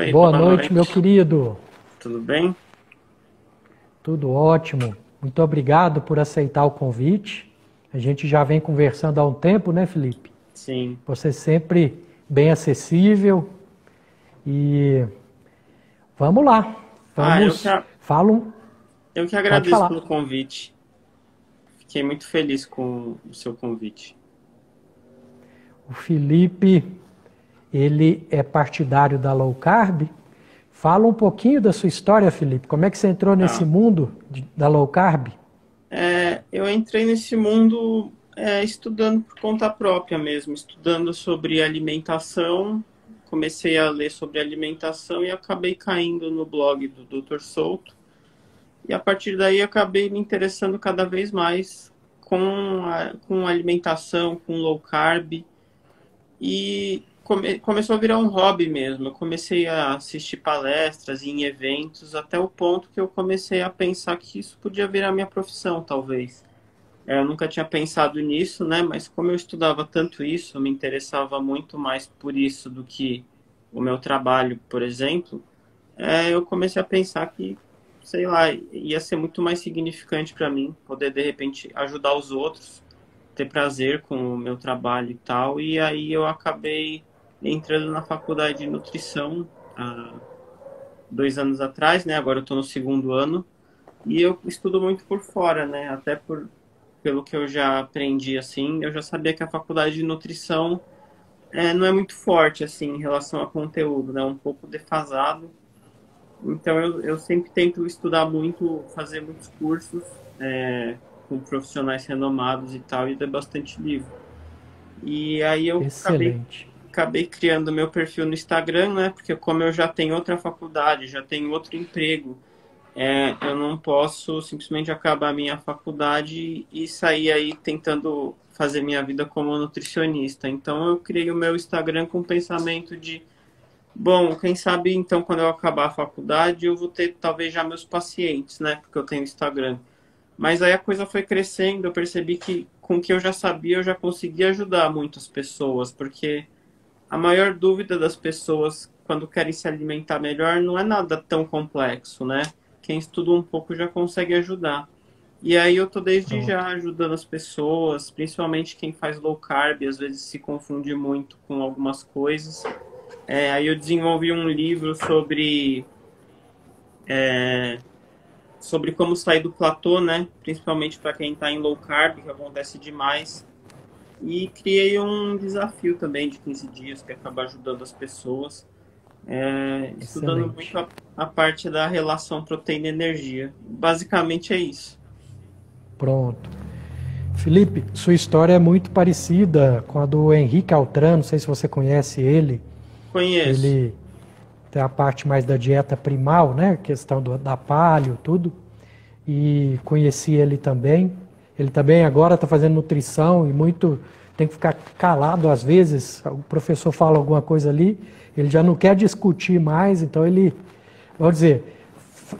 Oi, Boa boa noite, meu noite. querido. Tudo bem? Tudo ótimo. Muito obrigado por aceitar o convite. A gente já vem conversando há um tempo, né, Felipe? Sim. Você sempre bem acessível e vamos lá. Ah, eu que, Vamos, falo, eu que pode agradeço pelo falar. convite. Fiquei muito feliz com o seu convite. O Felipe, ele é partidário da low carb. Fala um pouquinho da sua história, Felipe. Como é que você entrou nesse Tá. mundo da low carb? Eu entrei nesse mundo estudando por conta própria mesmo, estudando sobre alimentação. Comecei a ler sobre alimentação e acabei caindo no blog do Dr. Souto. E a partir daí acabei me interessando cada vez mais com alimentação, com low carb. E começou a virar um hobby mesmo. Eu comecei a assistir palestras em eventos, até o ponto que eu comecei a pensar que isso podia virar minha profissão, talvez. Eu nunca tinha pensado nisso, né? Mas como eu estudava tanto isso, eu me interessava muito mais por isso do que o meu trabalho, por exemplo, eu comecei a pensar que, sei lá, ia ser muito mais significante para mim poder, de repente, ajudar os outros, ter prazer com o meu trabalho e tal. E aí eu acabei entrando na faculdade de nutrição há 2 anos atrás, né? Agora eu estou no segundo ano. E eu estudo muito por fora, né? Até pelo que eu já aprendi, assim, eu já sabia que a faculdade de nutrição não é muito forte, assim, em relação a conteúdo, né? Um pouco defasado. Então eu sempre tento estudar muito, fazer muitos cursos com profissionais renomados e tal, e ler bastante livro. E aí eu Excelente. acabei criando meu perfil no Instagram, né? Porque como eu já tenho outra faculdade, já tenho outro emprego, eu não posso simplesmente acabar a minha faculdade e sair aí tentando fazer minha vida como nutricionista. Então eu criei o meu Instagram com o pensamento de, bom, quem sabe então quando eu acabar a faculdade eu vou ter talvez já meus pacientes, né? Porque eu tenho Instagram. Mas aí a coisa foi crescendo, eu percebi que com o que eu já sabia eu já conseguia ajudar muitas pessoas, porque a maior dúvida das pessoas quando querem se alimentar melhor não é nada tão complexo, né? Quem estuda um pouco já consegue ajudar. E aí eu tô desde já Pronto. ajudando as pessoas, principalmente quem faz low carb, às vezes se confunde muito com algumas coisas. Aí eu desenvolvi um livro sobre como sair do platô, né? Principalmente para quem está em low carb, que acontece demais. E criei um desafio também de 15 dias que acaba ajudando as pessoas, estudando muito Excelente. a parte da relação proteína-energia. Basicamente é isso. Pronto. Felipe, sua história é muito parecida com a do Henrique Altran, não sei se você conhece ele. Conheço. Ele tem a parte mais da dieta primal, né? Questão da paleo, tudo. E conheci ele também. Ele também agora está fazendo nutrição e muito tem que ficar calado às vezes. O professor fala alguma coisa ali, ele já não quer discutir mais, então ele, vamos dizer,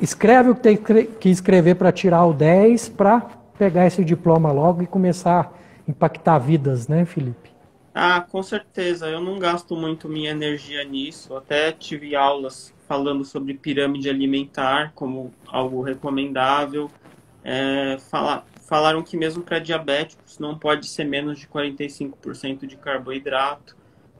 escreve o que tem que escrever para tirar o 10 para pegar esse diploma logo e começar a impactar vidas, né, Felipe? Ah, com certeza. Eu não gasto muito minha energia nisso. Até tive aulas falando sobre pirâmide alimentar como algo recomendável. Falaram que mesmo para diabéticos não pode ser menos de 45% de carboidrato.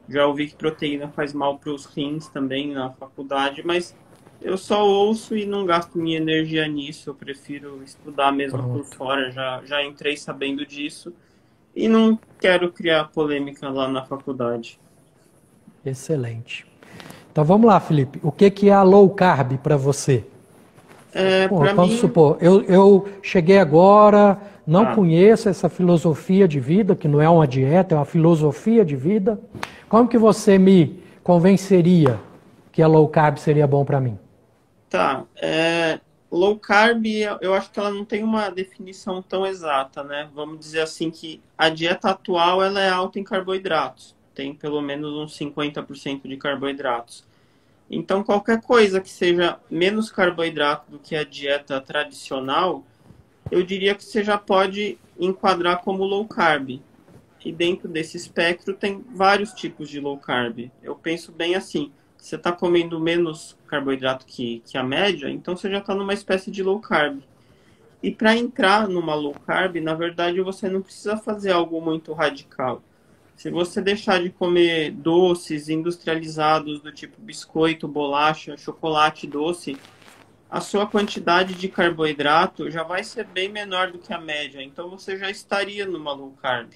Já ouvi que proteína faz mal para os rins também na faculdade, mas eu só ouço e não gasto minha energia nisso. Eu prefiro estudar mesmo por Pronto. fora. Já entrei sabendo disso e não quero criar polêmica lá na faculdade. Excelente. Então vamos lá, Felipe. O que que é a low carb para você? Bom, Para vamos mim, supor, eu cheguei agora, não tá, conheço essa filosofia de vida, que não é uma dieta, é uma filosofia de vida. Como que você me convenceria que a low carb seria bom para mim? tá. Low carb, eu acho que ela não tem uma definição tão exata, né? Vamos dizer assim que a dieta atual ela é alta em carboidratos. Tem pelo menos uns 50% de carboidratos. Então, qualquer coisa que seja menos carboidrato do que a dieta tradicional, eu diria que você já pode enquadrar como low carb. E dentro desse espectro tem vários tipos de low carb. Eu penso bem assim, você está comendo menos carboidrato que a média, então você já está numa espécie de low carb. E para entrar numa low carb, na verdade, você não precisa fazer algo muito radical. Se você deixar de comer doces industrializados do tipo biscoito, bolacha, chocolate doce, a sua quantidade de carboidrato já vai ser bem menor do que a média. Então você já estaria numa low carb.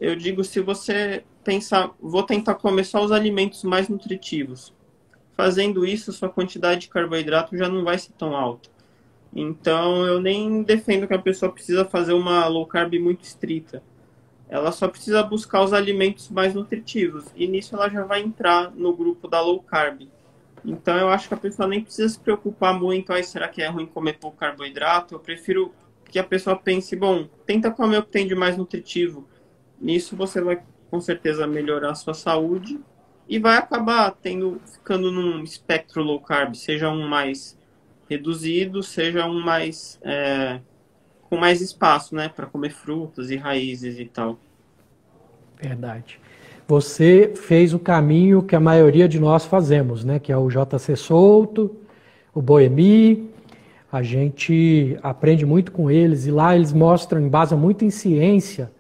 Eu digo, se você pensar, vou tentar comer só os alimentos mais nutritivos. Fazendo isso, sua quantidade de carboidrato já não vai ser tão alta. Então, eu nem defendo que a pessoa precisa fazer uma low carb muito estrita. Ela só precisa buscar os alimentos mais nutritivos. E nisso ela já vai entrar no grupo da low carb. Então, eu acho que a pessoa nem precisa se preocupar muito. Será que é ruim comer pouco carboidrato? Eu prefiro que a pessoa pense, bom, tenta comer o que tem de mais nutritivo. Nisso você vai, com certeza, melhorar a sua saúde e vai acabar ficando num espectro low carb, seja um mais reduzido, seja um mais com mais espaço, né, para comer frutas e raízes e tal. Verdade. Você fez o caminho que a maioria de nós fazemos, né, que é o JC Souto, o Boemi. A gente aprende muito com eles e lá eles mostram, embasam muito em ciência,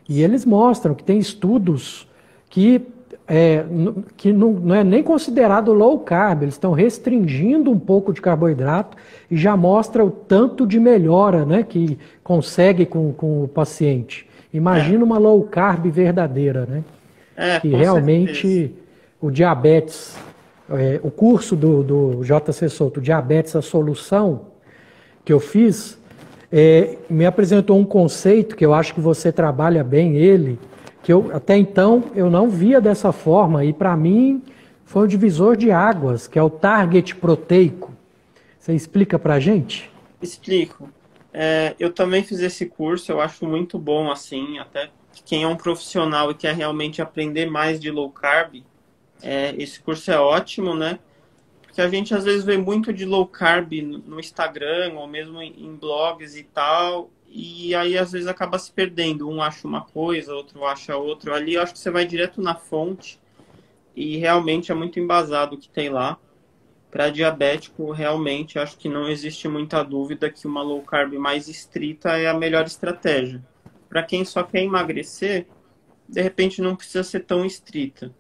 e eles mostram que tem estudos que não é nem considerado low carb, eles estão restringindo um pouco de carboidrato e já mostra o tanto de melhora, né, que consegue com o paciente. Imagina uma low carb verdadeira, né? Que realmente certeza. O diabetes, o curso do JC Souto, Diabetes a Solução, que eu fiz, me apresentou um conceito que eu acho que você trabalha bem ele, que até então eu não via dessa forma, e para mim foi um divisor de águas, que é o target proteico. Você explica para a gente? Explico. Eu também fiz esse curso, eu acho muito bom, assim, até quem é um profissional e quer realmente aprender mais de low carb, esse curso é ótimo, né? Porque a gente às vezes vê muito de low carb no Instagram, ou mesmo em blogs e tal, e aí às vezes acaba se perdendo. Um acha uma coisa, outro acha outra. Ali eu acho que você vai direto na fonte e realmente é muito embasado o que tem lá. Para diabético, realmente acho que não existe muita dúvida que uma low carb mais estrita é a melhor estratégia. Para quem só quer emagrecer, de repente não precisa ser tão estrita.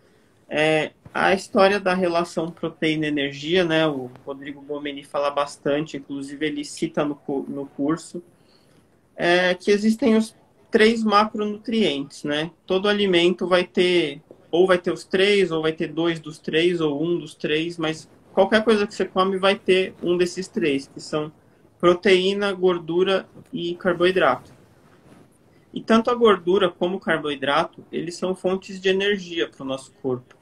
A história da relação proteína-energia, né? O Rodrigo Bomeni fala bastante, inclusive ele cita no curso, que existem os 3 macronutrientes, né? Todo alimento vai ter, ou vai ter os 3, ou vai ter 2 dos 3, ou um dos 3, mas qualquer coisa que você come vai ter um desses 3, que são proteína, gordura e carboidrato. E tanto a gordura como o carboidrato, eles são fontes de energia para o nosso corpo.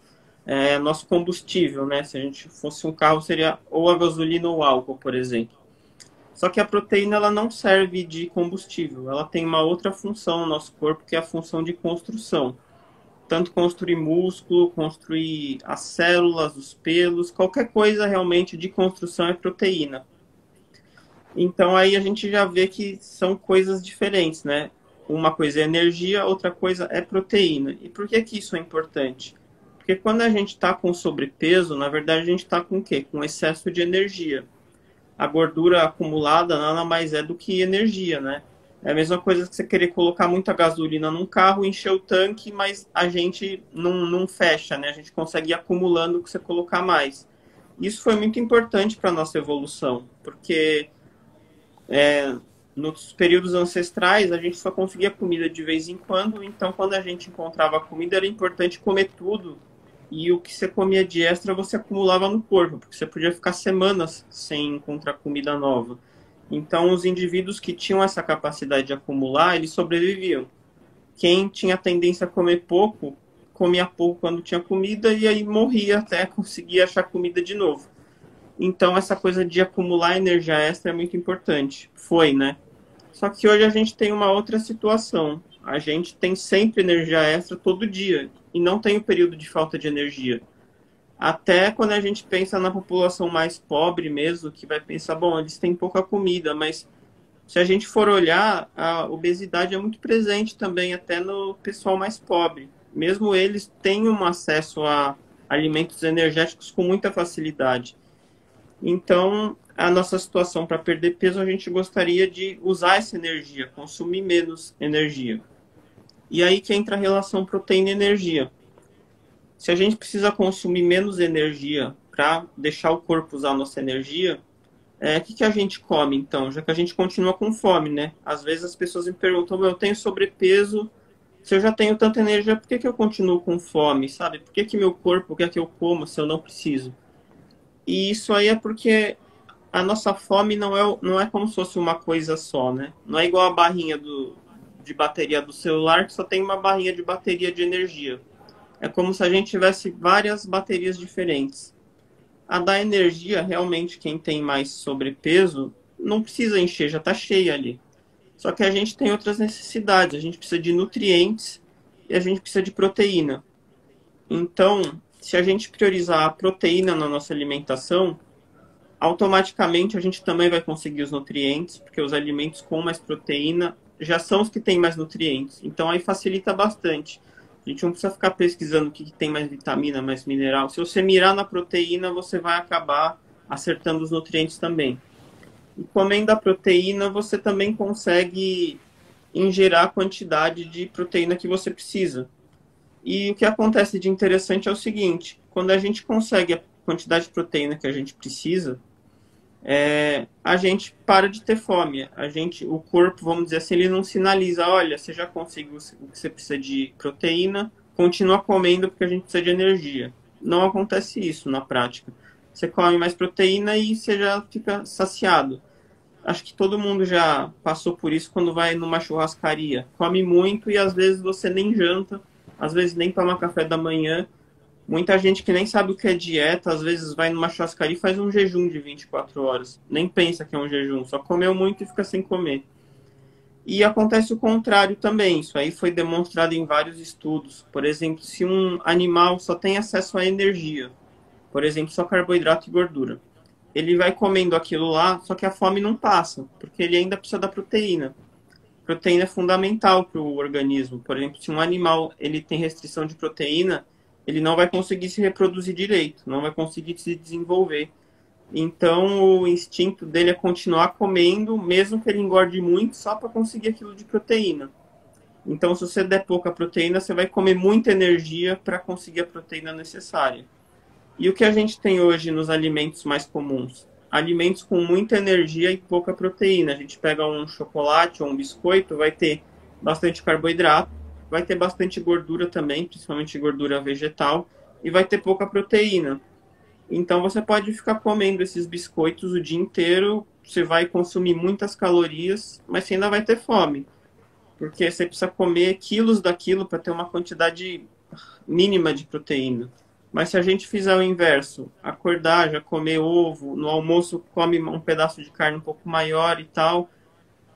Nosso combustível, né? Se a gente fosse um carro, seria ou a gasolina ou o álcool, por exemplo. Só que a proteína ela não serve de combustível, ela tem uma outra função no nosso corpo, que é a função de construção. Tanto construir músculo, construir as células, os pelos, qualquer coisa realmente de construção é proteína. Então aí a gente já vê que são coisas diferentes, né? Uma coisa é energia, outra coisa é proteína. E por que isso é importante? Porque quando a gente está com sobrepeso, na verdade a gente está com o quê? Com excesso de energia. A gordura acumulada nada mais é do que energia, né? É a mesma coisa que você querer colocar muita gasolina num carro, encher o tanque, mas a gente não fecha, né? A gente consegue ir acumulando o que você colocar mais. Isso foi muito importante para a nossa evolução, porque nos períodos ancestrais a gente só conseguia comida de vez em quando, então quando a gente encontrava comida era importante comer tudo, e o que você comia de extra você acumulava no corpo, porque você podia ficar semanas sem encontrar comida nova. Então, os indivíduos que tinham essa capacidade de acumular, eles sobreviviam. Quem tinha tendência a comer pouco, comia pouco quando tinha comida e aí morria até conseguir achar comida de novo. Então, essa coisa de acumular energia extra é muito importante. Foi, né? Só que hoje a gente tem uma outra situação. A gente tem sempre energia extra todo dia e não tem o período de falta de energia. Até quando a gente pensa na população mais pobre mesmo, que vai pensar, bom, eles têm pouca comida, mas se a gente for olhar, a obesidade é muito presente também até no pessoal mais pobre. Mesmo eles têm um acesso a alimentos energéticos com muita facilidade. Então, a nossa situação para perder peso, a gente gostaria de usar essa energia, consumir menos energia. E aí que entra a relação proteína-energia. Se a gente precisa consumir menos energia para deixar o corpo usar a nossa energia, o que a gente come então? Já que a gente continua com fome, né? Às vezes as pessoas me perguntam, eu tenho sobrepeso, se eu já tenho tanta energia, por que eu continuo com fome, sabe? Por que meu corpo quer que eu coma se eu não preciso? E isso aí é porque a nossa fome não é como se fosse uma coisa só, né? Não é igual a barrinha de bateria do celular, que só tem uma barrinha de bateria de energia. É como se a gente tivesse várias baterias diferentes. A da energia, realmente, quem tem mais sobrepeso, não precisa encher, já está cheia ali. Só que a gente tem outras necessidades. A gente precisa de nutrientes e a gente precisa de proteína. Então, se a gente priorizar a proteína na nossa alimentação, automaticamente a gente também vai conseguir os nutrientes, porque os alimentos com mais proteína já são os que têm mais nutrientes. Então, aí facilita bastante. A gente não precisa ficar pesquisando o que tem mais vitamina, mais mineral. Se você mirar na proteína, você vai acabar acertando os nutrientes também. E comendo a proteína, você também consegue ingerir a quantidade de proteína que você precisa. E o que acontece de interessante é o seguinte, quando a gente consegue a quantidade de proteína que a gente precisa, a gente para de ter fome. O corpo, vamos dizer assim, ele não sinaliza, olha, você já conseguiu o que você precisa de proteína, continua comendo porque a gente precisa de energia. Não acontece isso na prática. Você come mais proteína e você já fica saciado. Acho que todo mundo já passou por isso quando vai numa churrascaria. Come muito e às vezes você nem janta, às vezes nem toma café da manhã. Muita gente que nem sabe o que é dieta, às vezes vai numa churrascaria e faz um jejum de 24 horas. Nem pensa que é um jejum, só comeu muito e fica sem comer. E acontece o contrário também. Isso aí foi demonstrado em vários estudos. Por exemplo, se um animal só tem acesso à energia, por exemplo, só carboidrato e gordura, ele vai comendo aquilo lá, só que a fome não passa, porque ele ainda precisa da proteína. Proteína é fundamental para o organismo. Por exemplo, se um animal ele tem restrição de proteína, ele não vai conseguir se reproduzir direito, não vai conseguir se desenvolver. Então, o instinto dele é continuar comendo, mesmo que ele engorde muito, só para conseguir aquilo de proteína. Então, se você der pouca proteína, você vai comer muita energia para conseguir a proteína necessária. E o que a gente tem hoje nos alimentos mais comuns? Alimentos com muita energia e pouca proteína. A gente pega um chocolate ou um biscoito, vai ter bastante carboidrato, vai ter bastante gordura também, principalmente gordura vegetal, e vai ter pouca proteína. Então você pode ficar comendo esses biscoitos o dia inteiro, você vai consumir muitas calorias, mas você ainda vai ter fome, porque você precisa comer quilos daquilo para ter uma quantidade mínima de proteína. Mas se a gente fizer o inverso, acordar, já comer ovo, no almoço come um pedaço de carne um pouco maior e tal,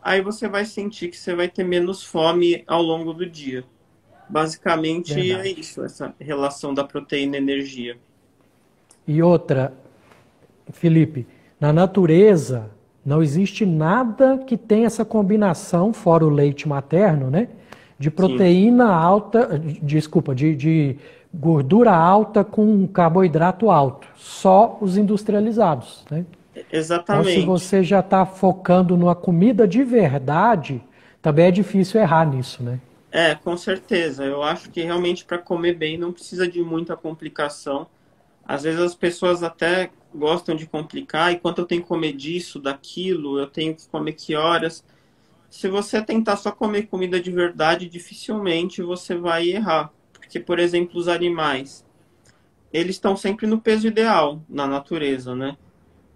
aí você vai sentir que você vai ter menos fome ao longo do dia. Basicamente Verdade. é isso, essa relação da proteína e energia. E outra, Felipe, na natureza não existe nada que tenha essa combinação, fora o leite materno, né? De Sim, proteína alta, desculpa, de gordura alta com carboidrato alto. Só os industrializados, né? Então, se exatamente. você já está focando numa comida de verdade, também é difícil errar nisso, né? Com certeza. Eu acho que realmente para comer bem não precisa de muita complicação. Às vezes as pessoas até gostam de complicar, e quanto eu tenho que comer disso, daquilo, eu tenho que comer que horas. Se você tentar só comer comida de verdade, dificilmente você vai errar. Porque, por exemplo, os animais, eles estão sempre no peso ideal na natureza, né?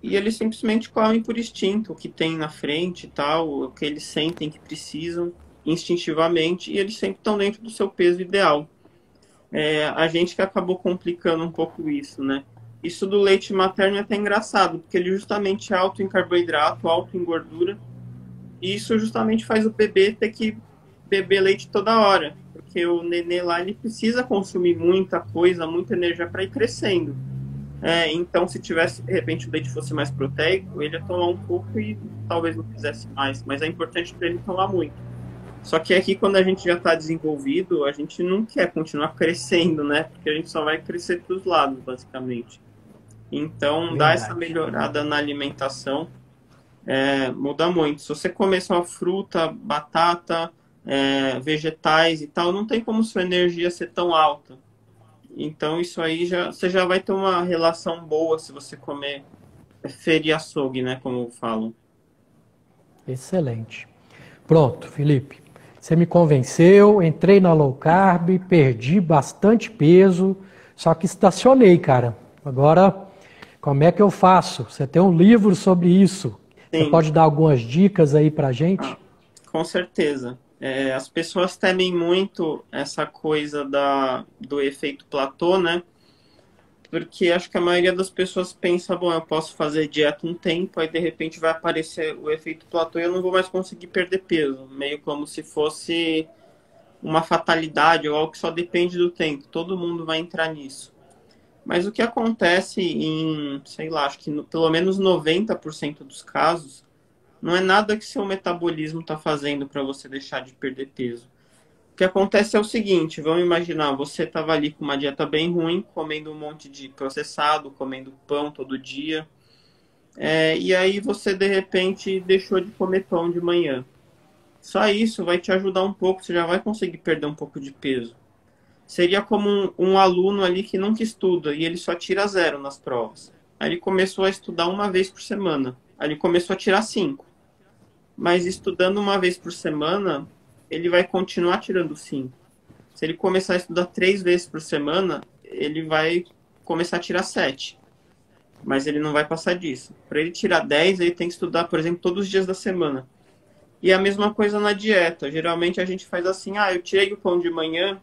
E eles simplesmente comem por instinto, o que tem na frente e tal, o que eles sentem que precisam instintivamente, e eles sempre estão dentro do seu peso ideal. A gente que acabou complicando um pouco isso, né? Isso do leite materno é até engraçado, porque ele justamente é alto em carboidrato, alto em gordura, e isso justamente faz o bebê ter que beber leite toda hora, porque o nenê lá ele precisa consumir muita coisa, muita energia para ir crescendo. Então, se tivesse, de repente, o leite fosse mais proteico, ele ia tomar um pouco e talvez não fizesse mais, mas é importante para ele tomar muito. Só que aqui, quando a gente já está desenvolvido, a gente não quer continuar crescendo, né? Porque a gente só vai crescer para os lados, basicamente. Então, dar essa Verdade. melhorada na alimentação muda muito. Se você comer só fruta, batata, vegetais e tal, não tem como sua energia ser tão alta. Então, isso aí você já vai ter uma relação boa se você comer feira e açougue, né? Como falam. Excelente. Pronto, Felipe. Você me convenceu, entrei na low carb, perdi bastante peso, só que estacionei, cara. Agora, como é que eu faço? Você tem um livro sobre isso. Você Sim, pode dar algumas dicas aí pra gente? ah, com certeza. As pessoas temem muito essa coisa do efeito platô, né? Porque acho que a maioria das pessoas pensa, bom, eu posso fazer dieta um tempo, aí de repente vai aparecer o efeito platô e eu não vou mais conseguir perder peso. Meio como se fosse uma fatalidade ou algo que só depende do tempo. Todo mundo vai entrar nisso. Mas o que acontece em, sei lá, acho que pelo menos 90% dos casos, não é nada que seu metabolismo está fazendo para você deixar de perder peso. O que acontece é o seguinte, vamos imaginar, você estava ali com uma dieta bem ruim, comendo um monte de processado, comendo pão todo dia, e aí você de repente deixou de comer pão de manhã. Só isso vai te ajudar um pouco, você já vai conseguir perder um pouco de peso. Seria como um aluno ali que nunca estuda e ele só tira zero nas provas. Aí ele começou a estudar uma vez por semana. Aí ele começou a tirar cinco. Mas estudando uma vez por semana, ele vai continuar tirando cinco. Se ele começar a estudar 3 vezes por semana, ele vai começar a tirar sete. Mas ele não vai passar disso. Para ele tirar 10, ele tem que estudar, por exemplo, todos os dias da semana. E a mesma coisa na dieta. Geralmente a gente faz assim, eu tirei o pão de manhã,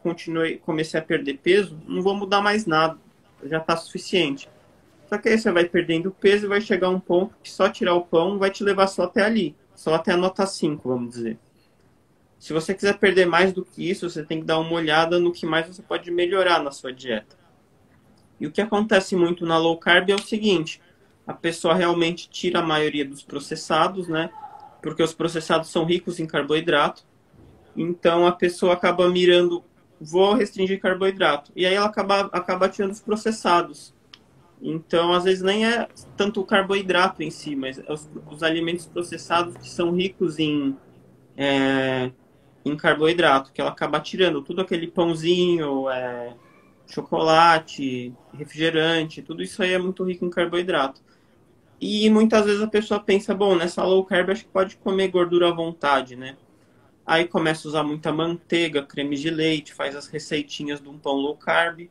continuei, comecei a perder peso, não vou mudar mais nada. Já está suficiente. Só que aí você vai perdendo peso e vai chegar um ponto que só tirar o pão vai te levar só até ali. Só até a nota 5, vamos dizer. Se você quiser perder mais do que isso, você tem que dar uma olhada no que mais você pode melhorar na sua dieta. E o que acontece muito na low carb é o seguinte, a pessoa realmente tira a maioria dos processados, né? Porque os processados são ricos em carboidrato. Então a pessoa acaba mirando, vou restringir carboidrato. E aí ela acaba tirando os processados. Então, às vezes, nem é tanto o carboidrato em si, mas os alimentos processados que são ricos em carboidrato, que ela acaba tirando tudo aquele pãozinho, chocolate, refrigerante, tudo isso aí é muito rico em carboidrato. E muitas vezes a pessoa pensa, bom, nessa low carb acho que pode comer gordura à vontade, né? Aí começa a usar muita manteiga, creme de leite, faz as receitinhas de um pão low carb.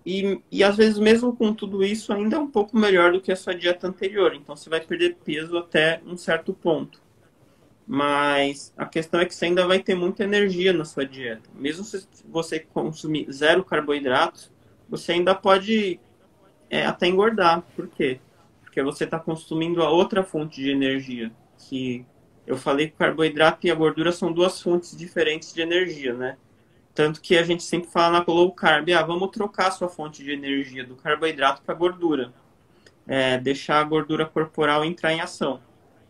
E às vezes, mesmo com tudo isso, ainda é um pouco melhor do que a sua dieta anterior. Então você vai perder peso até um certo ponto. Mas a questão é que você ainda vai ter muita energia na sua dieta. Mesmo se você consumir zero carboidratos, você ainda pode até engordar. Por quê? Porque você está consumindo a outra fonte de energia. Que eu falei que o carboidrato e a gordura são duas fontes diferentes de energia, né? Tanto que a gente sempre fala na low carb, vamos trocar a sua fonte de energia do carboidrato para a gordura. Deixar a gordura corporal entrar em ação.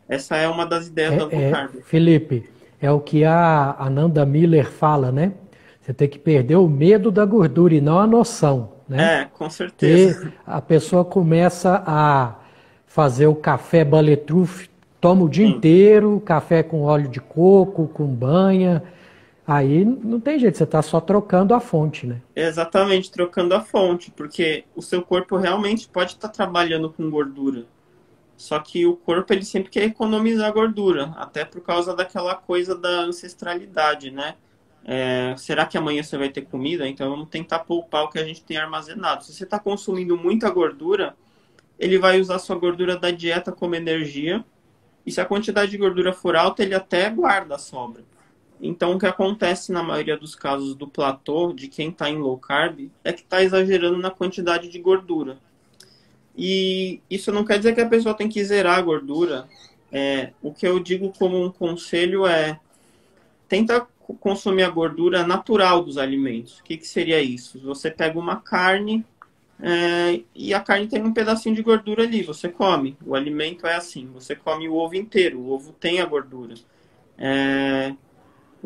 Essa é uma das ideias da low carb. Felipe, é o que a Ananda Miller fala, né? Você tem que perder o medo da gordura e não a noção, né? Com Porque certeza. a pessoa começa a fazer o café bulletproof, toma o dia Sim, inteiro, café com óleo de coco, com banha, aí não tem jeito, você está só trocando a fonte, né? exatamente, trocando a fonte, porque o seu corpo realmente pode estar trabalhando com gordura. Só que o corpo ele sempre quer economizar gordura, até por causa daquela coisa da ancestralidade, né? Será que amanhã você vai ter comida? Então vamos tentar poupar o que a gente tem armazenado. Se você está consumindo muita gordura, ele vai usar sua gordura da dieta como energia. E se a quantidade de gordura for alta, ele até guarda a sobra. Então, o que acontece na maioria dos casos do platô, de quem está em low carb, é que está exagerando na quantidade de gordura. E isso não quer dizer que a pessoa tem que zerar a gordura. O que eu digo como um conselho é tenta consumir a gordura natural dos alimentos. O que seria isso? Você pega uma carne e a carne tem um pedacinho de gordura ali, você come. O alimento é assim, você come o ovo inteiro, o ovo tem a gordura.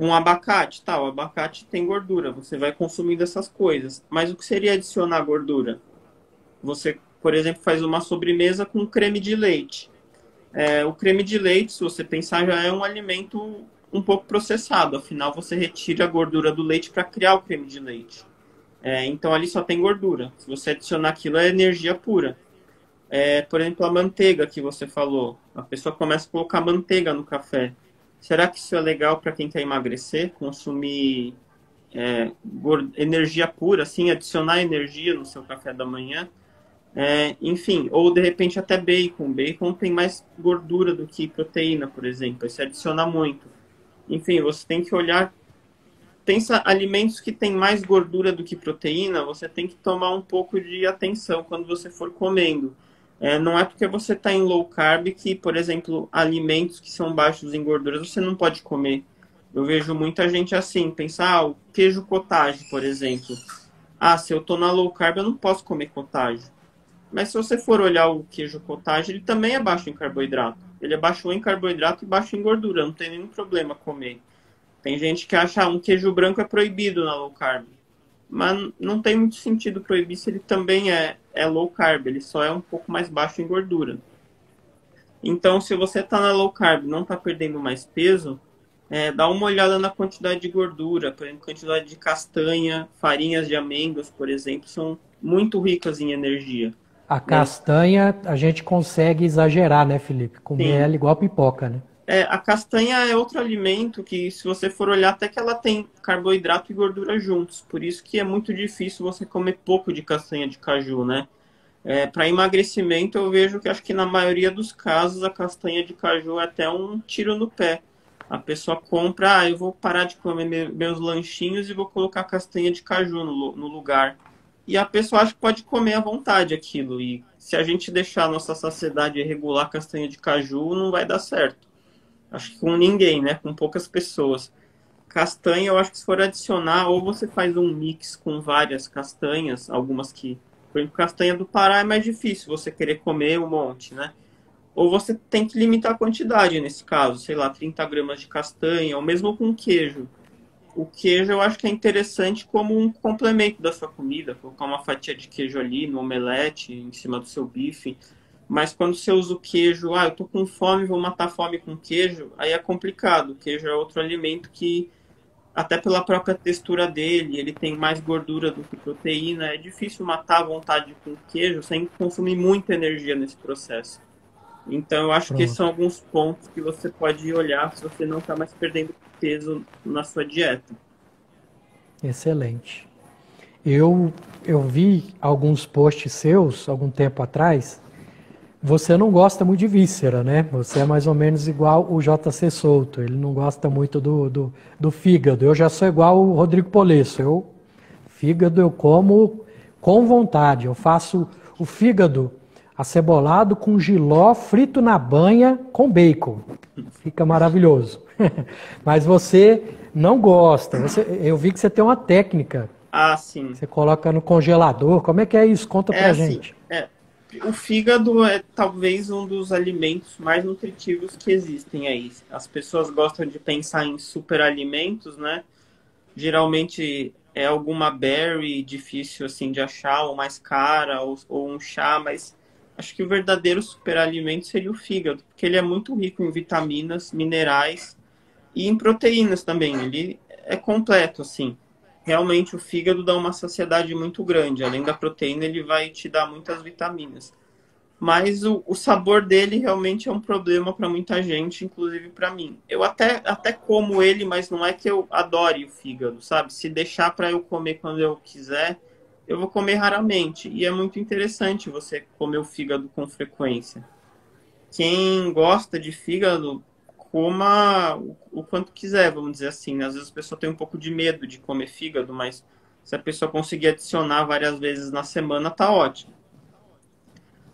Um abacate, tá, o abacate tem gordura, você vai consumindo essas coisas. Mas o que seria adicionar gordura? Você, por exemplo, faz uma sobremesa com creme de leite. O creme de leite, se você pensar, já é um alimento um pouco processado. Afinal, você retira a gordura do leite para criar o creme de leite. Então, ali só tem gordura. Se você adicionar aquilo, é energia pura. Por exemplo, a manteiga que você falou. A pessoa começa a colocar manteiga no café. Será que isso é legal para quem quer emagrecer? Consumir energia pura, assim, adicionar energia no seu café da manhã? Enfim, ou de repente até bacon. Bacon tem mais gordura do que proteína, por exemplo. Isso adiciona muito. Enfim, você tem que olhar. Pensa alimentos que têm mais gordura do que proteína, você tem que tomar um pouco de atenção quando você for comendo. Não é porque você está em low carb que, por exemplo, alimentos que são baixos em gorduras você não pode comer. Eu vejo muita gente assim, pensar, o queijo cottage, por exemplo. Se eu estou na low carb, eu não posso comer cottage. Mas se você for olhar o queijo cottage, ele também é baixo em carboidrato. Ele é baixo em carboidrato e baixo em gordura, não tem nenhum problema comer. Tem gente que acha um queijo branco é proibido na low carb. Mas não tem muito sentido proibir se ele também é low carb, ele só é um pouco mais baixo em gordura. Então, se você está na low carb e não está perdendo mais peso, dá uma olhada na quantidade de gordura, por exemplo, quantidade de castanha, farinhas de amêndoas, por exemplo, são muito ricas em energia. A castanha a gente consegue exagerar, né, Felipe? Comer Sim. ela igual pipoca, né? A castanha é outro alimento que, se você for olhar, até que ela tem carboidrato e gordura juntos. Por isso que é muito difícil você comer pouco de castanha de caju, né? Para emagrecimento, eu vejo que acho que na maioria dos casos a castanha de caju é até um tiro no pé. A pessoa compra, eu vou parar de comer meus lanchinhos e vou colocar castanha de caju no lugar. E a pessoa acha que pode comer à vontade aquilo. E se a gente deixar a nossa saciedade regular castanha de caju, não vai dar certo. Acho que com ninguém, né? Com poucas pessoas. Castanha, eu acho que se for adicionar, ou você faz um mix com várias castanhas, algumas que... Por exemplo, castanha do Pará é mais difícil você querer comer um monte, né? Ou você tem que limitar a quantidade nesse caso, sei lá, 30 gramas de castanha, ou mesmo com queijo. O queijo eu acho que é interessante como um complemento da sua comida, colocar uma fatia de queijo ali no omelete, em cima do seu bife. Mas quando você usa o queijo, eu tô com fome, vou matar a fome com queijo, aí é complicado. O queijo é outro alimento que, até pela própria textura dele, ele tem mais gordura do que proteína. É difícil matar a vontade com queijo sem consumir muita energia nesse processo. Então, eu acho que esses Pronto. são alguns pontos que você pode olhar se você não está mais perdendo peso na sua dieta. Excelente. Eu vi alguns posts seus, algum tempo atrás. Você não gosta muito de víscera, né? Você é mais ou menos igual o JC Souto. Ele não gosta muito do fígado. Eu já sou igual o Rodrigo Polesso. Fígado eu como com vontade. Eu faço o fígado acebolado com jiló frito na banha com bacon. Fica maravilhoso. Mas você não gosta. Eu vi que você tem uma técnica. Sim. Você coloca no congelador. Como é que é isso? Conta pra gente. O fígado é talvez um dos alimentos mais nutritivos que existem aí. As pessoas gostam de pensar em superalimentos, né? Geralmente é alguma berry difícil assim de achar, ou mais cara, ou um chá, mas acho que o verdadeiro superalimento seria o fígado, porque ele é muito rico em vitaminas, minerais e em proteínas também. Ele é completo, assim. Realmente o fígado dá uma saciedade muito grande. Além da proteína, ele vai te dar muitas vitaminas. Mas o sabor dele realmente é um problema para muita gente, inclusive para mim. Eu até como ele, mas não é que eu adore o fígado, sabe? Se deixar para eu comer quando eu quiser, eu vou comer raramente. E é muito interessante você comer o fígado com frequência. Quem gosta de fígado, coma o quanto quiser, vamos dizer assim, né? Às vezes a pessoa tem um pouco de medo de comer fígado, mas se a pessoa conseguir adicionar várias vezes na semana, tá ótimo.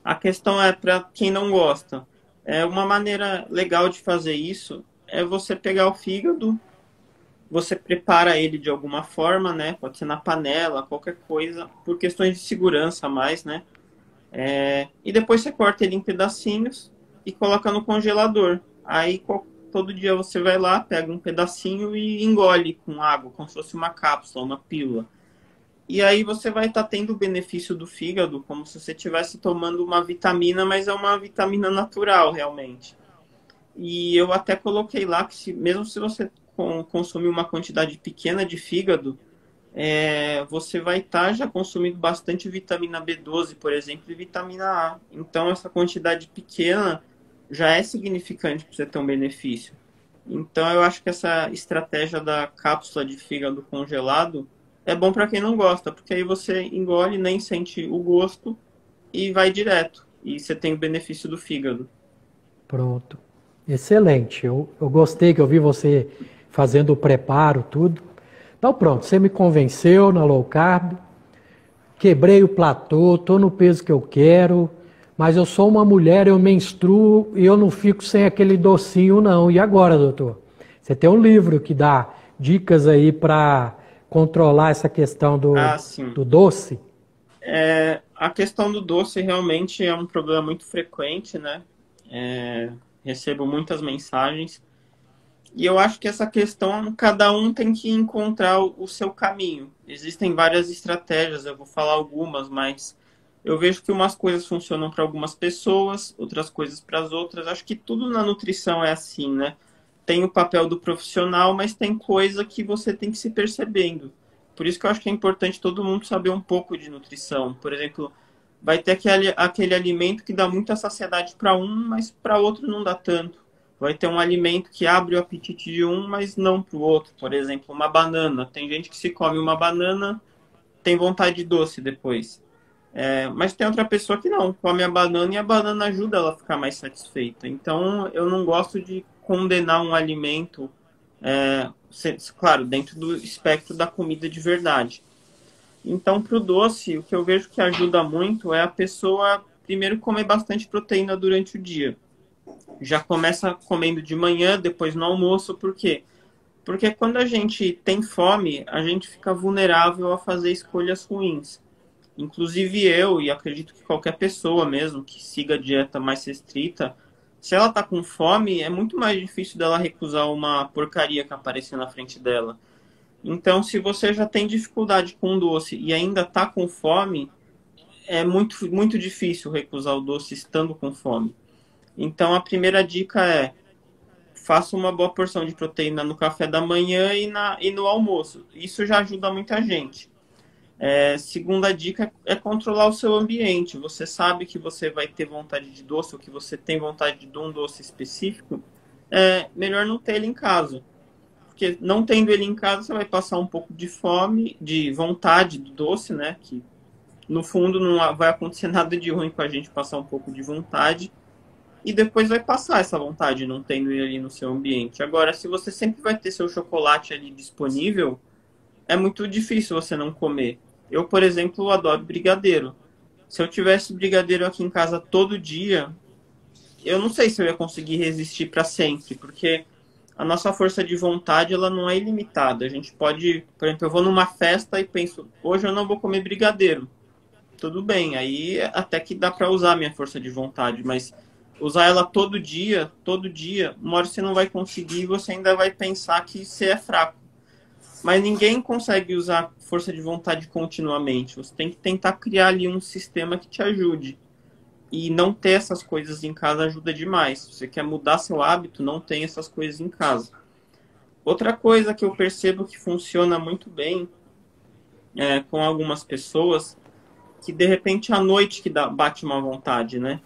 A questão é para quem não gosta. Uma maneira legal de fazer isso é você pegar o fígado, você prepara ele de alguma forma, né? Pode ser na panela, qualquer coisa, por questões de segurança a mais, né? E depois você corta ele em pedacinhos e coloca no congelador. Aí todo dia você vai lá, pega um pedacinho e engole com água, como se fosse uma cápsula, uma pílula. E aí você vai estar tendo o benefício do fígado, como se você estivesse tomando uma vitamina, mas é uma vitamina natural, realmente. E eu até coloquei lá que mesmo se você consumir uma quantidade pequena de fígado, você vai estar já consumindo bastante vitamina B12, por exemplo, e vitamina A. Então, essa quantidade pequena já é significante para você ter um benefício. Então, eu acho que essa estratégia da cápsula de fígado congelado é bom para quem não gosta, porque aí você engole, nem sente o gosto e vai direto. E você tem o benefício do fígado. Pronto. Excelente. Eu gostei que eu vi você fazendo o preparo, tudo. Então pronto, você me convenceu na low carb, quebrei o platô, estou no peso que eu quero, mas eu sou uma mulher, eu menstruo e eu não fico sem aquele docinho não. E agora, doutor? Você tem um livro que dá dicas aí para controlar essa questão Ah, sim. do doce? A questão do doce realmente é um problema muito frequente, né? Recebo muitas mensagens. E eu acho que essa questão, cada um tem que encontrar o seu caminho. Existem várias estratégias, eu vou falar algumas, mas eu vejo que umas coisas funcionam para algumas pessoas, outras coisas para as outras. Acho que tudo na nutrição é assim, né? Tem o papel do profissional, mas tem coisa que você tem que se percebendo. Por isso que eu acho que é importante todo mundo saber um pouco de nutrição. Por exemplo, vai ter aquele alimento que dá muita saciedade para um, mas para outro não dá tanto. Vai ter um alimento que abre o apetite de um, mas não para o outro. Por exemplo, uma banana. Tem gente que se come uma banana, tem vontade de doce depois. Mas tem outra pessoa que não, come a banana e a banana ajuda ela a ficar mais satisfeita. Então, eu não gosto de condenar um alimento, claro, dentro do espectro da comida de verdade. Então, para o doce, o que eu vejo que ajuda muito é a pessoa, primeiro, comer bastante proteína durante o dia. Já começa comendo de manhã, depois no almoço, por quê? Porque quando a gente tem fome, a gente fica vulnerável a fazer escolhas ruins. Inclusive eu, e acredito que qualquer pessoa mesmo que siga a dieta mais restrita, se ela tá com fome, é muito mais difícil dela recusar uma porcaria que aparecer na frente dela. Então, se você já tem dificuldade com doce e ainda tá com fome, é muito, muito difícil recusar o doce estando com fome. Então, a primeira dica é: faça uma boa porção de proteína no café da manhã e no almoço. Isso já ajuda muita gente. Segunda dica é controlar o seu ambiente. Você sabe que você vai ter vontade de doce ou que você tem vontade de um doce específico, melhor não ter ele em casa. Porque não tendo ele em casa, você vai passar um pouco de fome, de vontade do doce, né? Que no fundo não vai acontecer nada de ruim com a gente passar um pouco de vontade. E depois vai passar essa vontade não tendo ele ali no seu ambiente. Agora, se você sempre vai ter seu chocolate ali disponível, é muito difícil você não comer. Eu, por exemplo, adoro brigadeiro. Se eu tivesse brigadeiro aqui em casa todo dia, eu não sei se eu ia conseguir resistir para sempre, porque a nossa força de vontade ela não é ilimitada. A gente pode, por exemplo, eu vou numa festa e penso, hoje eu não vou comer brigadeiro. Tudo bem, aí até que dá para usar a minha força de vontade, mas usar ela todo dia, uma hora você não vai conseguir e você ainda vai pensar que você é fraco. Mas ninguém consegue usar força de vontade continuamente. Você tem que tentar criar ali um sistema que te ajude. E não ter essas coisas em casa ajuda demais. Se você quer mudar seu hábito, não tem essas coisas em casa. Outra coisa que eu percebo que funciona muito bem com algumas pessoas, que de repente à noite que bate uma vontade, né?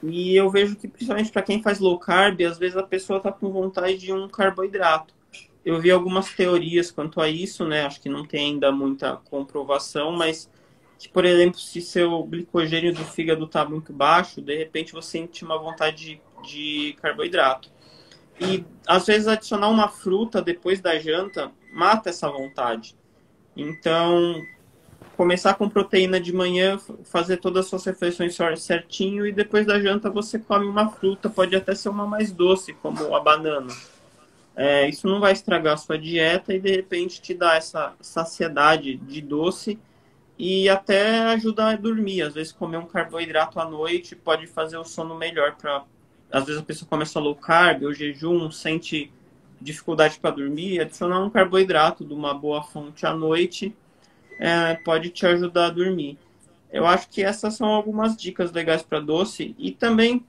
E eu vejo que principalmente para quem faz low carb, às vezes a pessoa está com vontade de um carboidrato. Eu vi algumas teorias quanto a isso, né? Acho que não tem ainda muita comprovação, mas que, por exemplo, se seu glicogênio do fígado está muito baixo, de repente você sente uma vontade de carboidrato. E às vezes adicionar uma fruta depois da janta mata essa vontade. Então, começar com proteína de manhã, fazer todas as suas refeições certinho e depois da janta você come uma fruta, pode até ser uma mais doce, como a banana. Isso não vai estragar a sua dieta e de repente te dá essa saciedade de doce e até ajudar a dormir. Às vezes comer um carboidrato à noite pode fazer o sono melhor para às vezes a pessoa começa low carb ou jejum, sente dificuldade para dormir, adicionar um carboidrato de uma boa fonte à noite pode te ajudar a dormir. Eu acho que essas são algumas dicas legais para doce. E também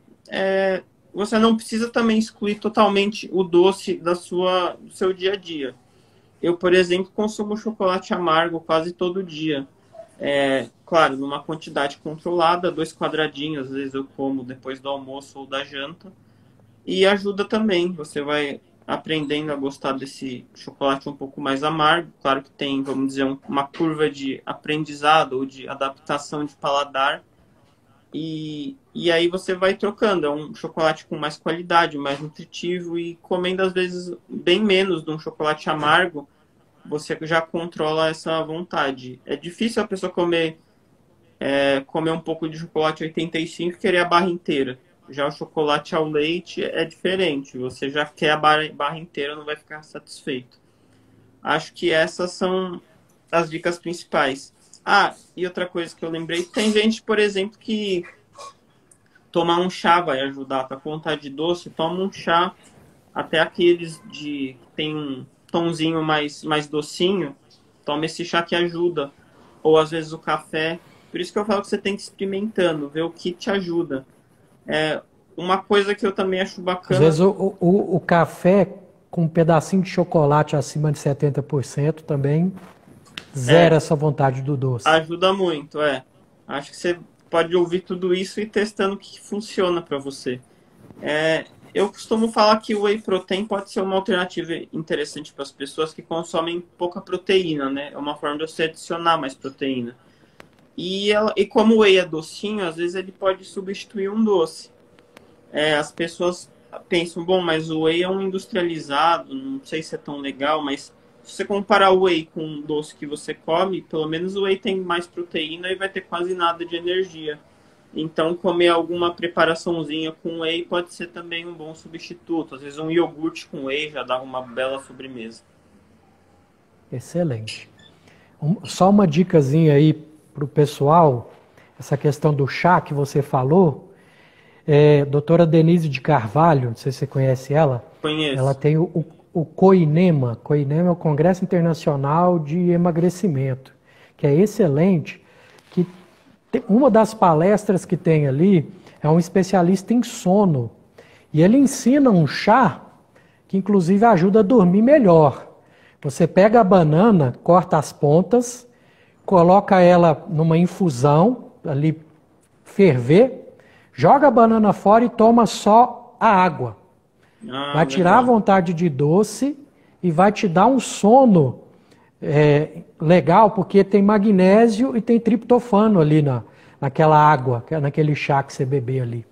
você não precisa também excluir totalmente o doce do seu dia a dia. Eu, por exemplo, consumo chocolate amargo quase todo dia. Claro, numa quantidade controlada, 2 quadradinhos, às vezes eu como depois do almoço ou da janta. E ajuda também, você vai aprendendo a gostar desse chocolate um pouco mais amargo. Claro que tem, vamos dizer, uma curva de aprendizado ou de adaptação de paladar. E aí você vai trocando. É um chocolate com mais qualidade, mais nutritivo e comendo às vezes bem menos de um chocolate amargo, você já controla essa vontade. É difícil a pessoa comer um pouco de chocolate 85 e querer a barra inteira. Já o chocolate ao leite é diferente. Você já quer a barra inteira, não vai ficar satisfeito. Acho que essas são as dicas principais. Ah, e outra coisa que eu lembrei, tem gente, por exemplo, que tomar um chá vai ajudar. Tá com vontade de doce, toma um chá. Até aqueles que tem um tomzinho mais docinho, toma esse chá que ajuda. Ou às vezes o café. Por isso que eu falo que você tem que ir experimentando, ver o que te ajuda. Uma coisa que eu também acho bacana... Às vezes o café com um pedacinho de chocolate acima de 70% também zera essa vontade do doce. Ajuda muito, Acho que você pode ouvir tudo isso e ir testando o que funciona para você. Eu costumo falar que o whey protein pode ser uma alternativa interessante para as pessoas que consomem pouca proteína, né? É uma forma de você adicionar mais proteína. E como o whey é docinho, às vezes ele pode substituir um doce. As pessoas pensam, bom, mas o whey é um industrializado, não sei se é tão legal, mas se você comparar o whey com um doce que você come, pelo menos o whey tem mais proteína e vai ter quase nada de energia. Então, comer alguma preparaçãozinha com whey pode ser também um bom substituto. Às vezes um iogurte com whey já dá uma bela sobremesa. Excelente. Só uma dicasinha aí para o pessoal, essa questão do chá que você falou, doutora Denise de Carvalho, não sei se você conhece ela. Conheço. Ela tem o COINEMA. COINEMA é o Congresso Internacional de Emagrecimento, que é excelente, que uma das palestras que tem ali é um especialista em sono, e ele ensina um chá que inclusive ajuda a dormir melhor. Você pega a banana, corta as pontas, coloca ela numa infusão, ali ferver, joga a banana fora e toma só a água. Vai tirar a vontade de doce e vai te dar um sono legal, porque tem magnésio e tem triptofano ali naquela água, naquele chá que você beber ali.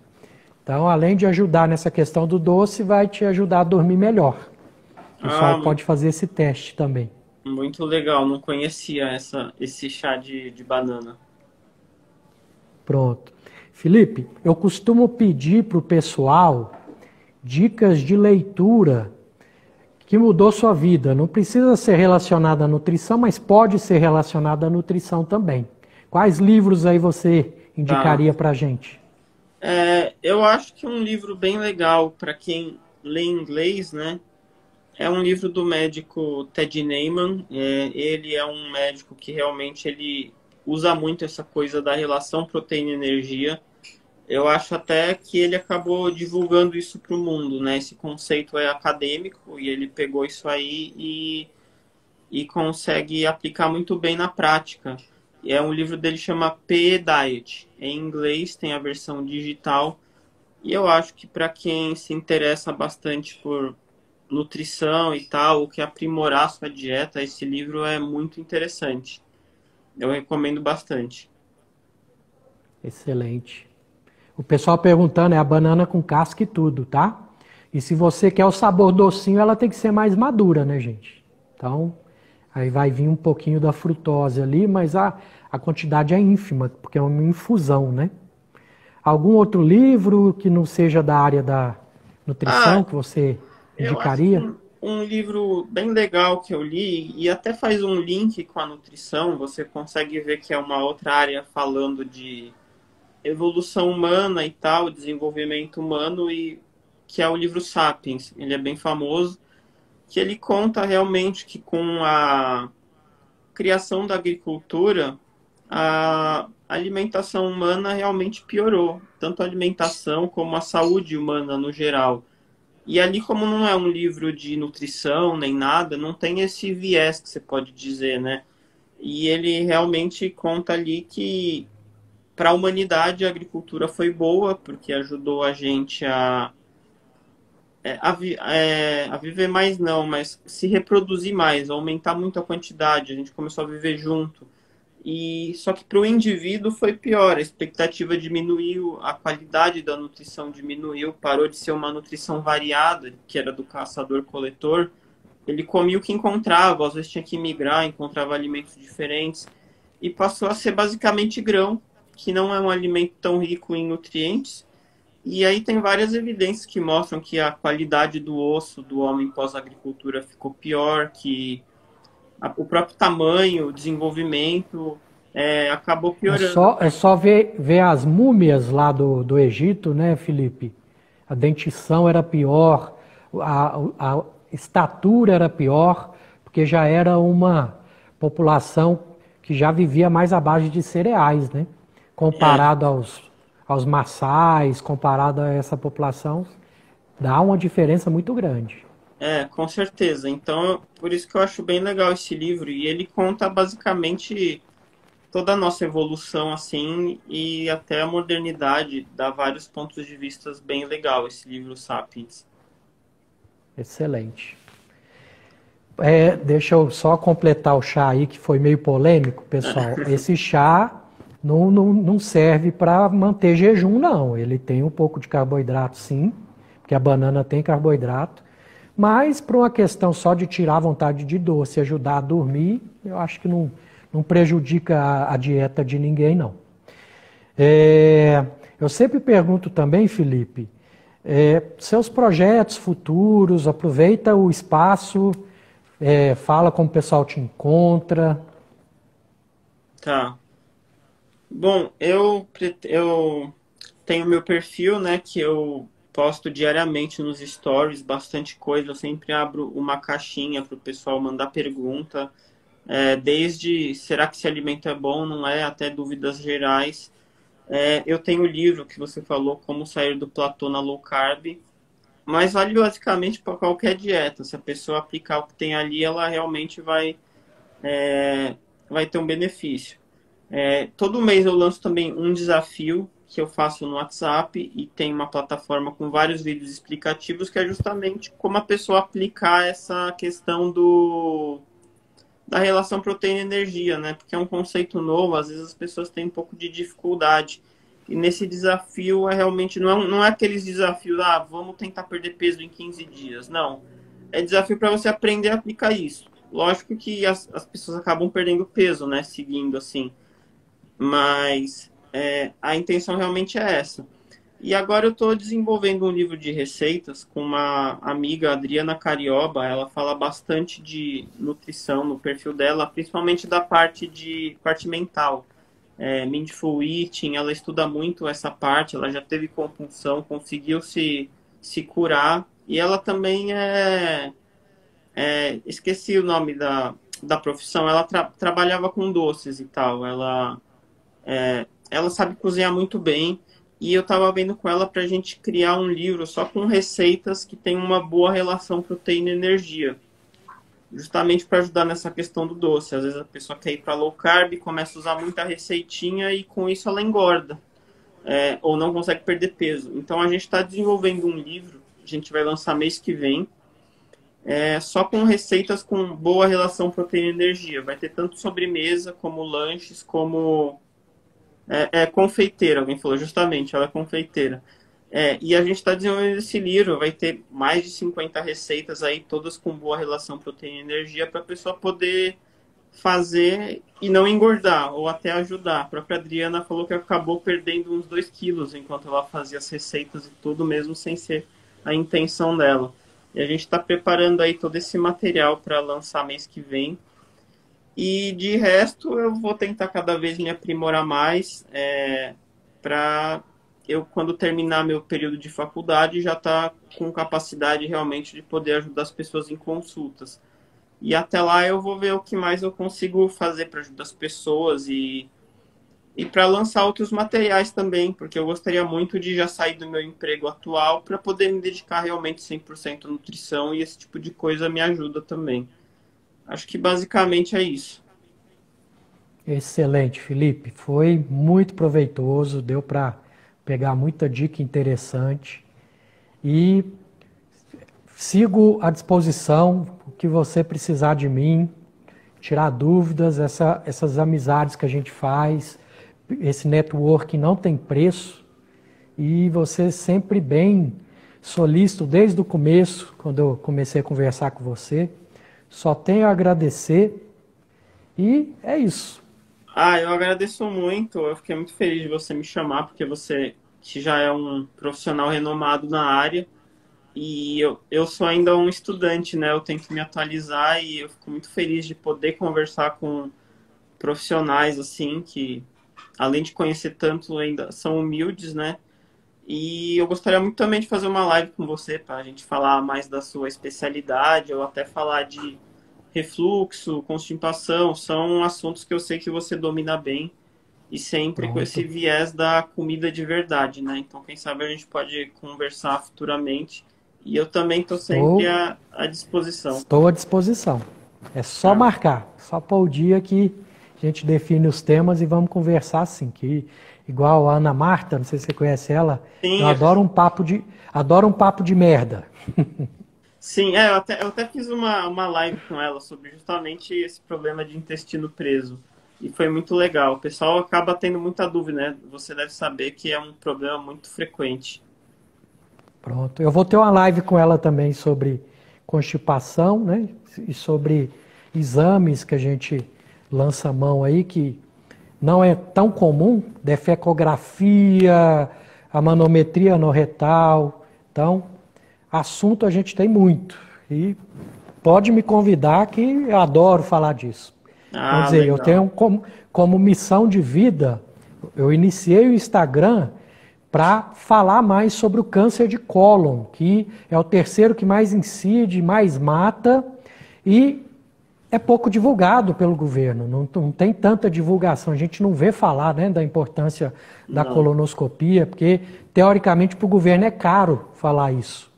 Então, além de ajudar nessa questão do doce, vai te ajudar a dormir melhor. O pessoal pode fazer esse teste também. Muito legal, não conhecia esse chá de banana. Pronto. Felipe, eu costumo pedir para o pessoal dicas de leitura que mudou sua vida. Não precisa ser relacionada à nutrição, mas pode ser relacionada à nutrição também. Quais livros aí você indicaria para a gente? Eu acho que um livro bem legal para quem lê inglês, né? É um livro do médico Ted Naiman. Ele é um médico que realmente ele usa muito essa coisa da relação proteína-energia. Eu acho até que ele acabou divulgando isso para o mundo, né? Esse conceito é acadêmico e ele pegou isso aí e consegue aplicar muito bem na prática. Um livro dele chama PE Diet. Em inglês, tem a versão digital. E eu acho que para quem se interessa bastante por nutrição e tal, ou quer aprimorar sua dieta, esse livro é muito interessante. Eu recomendo bastante. Excelente. O pessoal perguntando, é a banana com casca e tudo, tá? E se você quer o sabor docinho, ela tem que ser mais madura, né, gente? Então, aí vai vir um pouquinho da frutose ali, mas a quantidade é ínfima, porque é uma infusão, né? Algum outro livro que não seja da área da nutrição que você indicaria? Eu acho um livro bem legal que eu li, e até faz um link com a nutrição, você consegue ver que é uma outra área falando de evolução humana e tal, desenvolvimento humano, e que é o livro Sapiens. Ele é bem famoso, que ele conta realmente que com a criação da agricultura, a alimentação humana realmente piorou, tanto a alimentação como a saúde humana no geral. E ali, como não é um livro de nutrição nem nada, não tem esse viés que você pode dizer, né? E ele realmente conta ali que para a humanidade a agricultura foi boa, porque ajudou a gente a viver mais não, mas se reproduzir mais, aumentar muito a quantidade, a gente começou a viver junto. E só que para o indivíduo foi pior, a expectativa diminuiu, a qualidade da nutrição diminuiu, parou de ser uma nutrição variada, que era do caçador-coletor. Ele comia o que encontrava, às vezes tinha que migrar, encontrava alimentos diferentes, e passou a ser basicamente grão, que não é um alimento tão rico em nutrientes. E aí tem várias evidências que mostram que a qualidade do osso do homem pós-agricultura ficou pior, que o próprio tamanho, o desenvolvimento acabou piorando. É só ver as múmias lá do Egito, né, Felipe? A dentição era pior, a estatura era pior, porque já era uma população que já vivia mais à base de cereais, né? É, Comparado aos maçais, comparado a essa população, dá uma diferença muito grande. com certeza. Então, por isso que eu acho bem legal esse livro. E ele conta basicamente toda a nossa evolução, assim, e até a modernidade, dá vários pontos de vista bem legal esse livro Sapiens. Excelente. Deixa eu só completar o chá aí, que foi meio polêmico, pessoal. Esse chá não serve para manter jejum, não. Ele tem um pouco de carboidrato, sim, porque a banana tem carboidrato. Mas para uma questão só de tirar a vontade de doce e ajudar a dormir, eu acho que não prejudica a dieta de ninguém, não. Eu sempre pergunto também, Felipe, seus projetos futuros, aproveita o espaço, fala como o pessoal te encontra. Tá. Bom, eu tenho meu perfil, né, que eu posto diariamente nos stories, bastante coisa. Eu sempre abro uma caixinha para o pessoal mandar pergunta, desde será que esse alimento é bom, não é, até dúvidas gerais. Eu tenho o livro que você falou, Como Sair do Platô na Low Carb, mas vale basicamente para qualquer dieta. Se a pessoa aplicar o que tem ali, ela realmente vai ter um benefício. Todo mês eu lanço também um desafio que eu faço no WhatsApp e tem uma plataforma com vários vídeos explicativos que é justamente como a pessoa aplicar essa questão da relação proteína-energia, né? Porque é um conceito novo, às vezes as pessoas têm um pouco de dificuldade. E nesse desafio realmente não é aqueles desafios, vamos tentar perder peso em 15 dias. Não. É desafio para você aprender a aplicar isso. Lógico que as pessoas acabam perdendo peso, né? Seguindo assim. Mas a intenção realmente é essa. E agora eu estou desenvolvendo um livro de receitas com uma amiga, Adriana Carioba. Ela fala bastante de nutrição no perfil dela, principalmente da parte mental. Mindful Eating, ela estuda muito essa parte. Ela já teve compulsão, conseguiu se curar. E ela também esqueci o nome da profissão. Ela trabalhava com doces e tal. Ela sabe cozinhar muito bem e eu estava vendo com ela para a gente criar um livro só com receitas que tem uma boa relação proteína e energia, justamente para ajudar nessa questão do doce. Às vezes a pessoa quer ir para low carb, começa a usar muita receitinha e com isso ela engorda, ou não consegue perder peso. Então a gente está desenvolvendo um livro, a gente vai lançar mês que vem, só com receitas com boa relação proteína e energia. Vai ter tanto sobremesa como lanches, como confeiteira, alguém falou, justamente, ela é confeiteira. E a gente está desenvolvendo esse livro, vai ter mais de 50 receitas aí, todas com boa relação proteína e energia, para a pessoa poder fazer e não engordar, ou até ajudar. A própria Adriana falou que acabou perdendo uns 2 quilos enquanto ela fazia as receitas e tudo, mesmo sem ser a intenção dela. E a gente está preparando aí todo esse material para lançar mês que vem. E de resto, eu vou tentar cada vez me aprimorar mais para eu, quando terminar meu período de faculdade, já tá com capacidade realmente de poder ajudar as pessoas em consultas. E até lá eu vou ver o que mais eu consigo fazer para ajudar as pessoas e para lançar outros materiais também, porque eu gostaria muito de já sair do meu emprego atual para poder me dedicar realmente 100% à nutrição e esse tipo de coisa me ajuda também. Acho que basicamente é isso. Excelente, Felipe. Foi muito proveitoso, deu para pegar muita dica interessante e sigo à disposição o que você precisar de mim, tirar dúvidas, essas amizades que a gente faz, esse network não tem preço e você sempre bem solícito desde o começo, quando eu comecei a conversar com você. Só tenho a agradecer e é isso. Ah, eu agradeço muito. Eu fiquei muito feliz de você me chamar, porque você que já é um profissional renomado na área e eu sou ainda um estudante, né? Eu tenho que me atualizar e eu fico muito feliz de poder conversar com profissionais assim que, além de conhecer tanto, ainda são humildes, né? E eu gostaria muito também de fazer uma live com você para a gente falar mais da sua especialidade ou até falar de refluxo, constipação. São assuntos que eu sei que você domina bem e sempre com esse Pronto. viés da comida de verdade, né? Então, quem sabe a gente pode conversar futuramente. E eu também estou sempre Estou, à disposição. estou à disposição. É só Ah, marcar, só para o dia que a gente define os temas e vamos conversar assim, que igual a Ana Marta, não sei se você conhece ela, eu sim, eu já adoro um papo de merda. sim, eu até fiz uma live com ela sobre justamente esse problema de intestino preso. E foi muito legal. O pessoal acaba tendo muita dúvida, né? Você deve saber que é um problema muito frequente. Pronto. Eu vou ter uma live com ela também sobre constipação, né? E sobre exames que a gente lança a mão aí, que não é tão comum, defecografia, a manometria anorretal. Então, assunto a gente tem muito. E pode me convidar que eu adoro falar disso. Vamos Ah, dizer, eu legal. tenho como missão de vida, eu iniciei o Instagram para falar mais sobre o câncer de cólon, que é o terceiro que mais incide, mais mata e é pouco divulgado pelo governo. Não tem tanta divulgação. A gente não vê falar, né, da importância da Não. colonoscopia, porque teoricamente para o governo é caro falar isso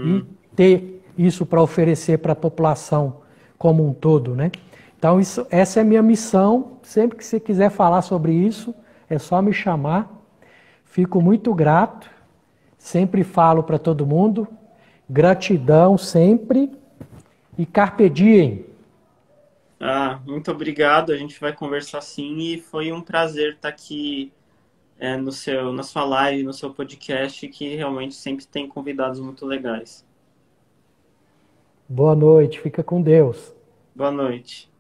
e Hum, ter isso para oferecer para a população como um todo, né? Então essa é a minha missão. Sempre que você quiser falar sobre isso, é só me chamar. Fico muito grato, sempre falo para todo mundo, gratidão sempre e carpe diem. ah, muito obrigado. A gente vai conversar sim e foi um prazer estar aqui no na sua live, no seu podcast, que realmente sempre tem convidados muito legais. Boa noite, fica com Deus. Boa noite.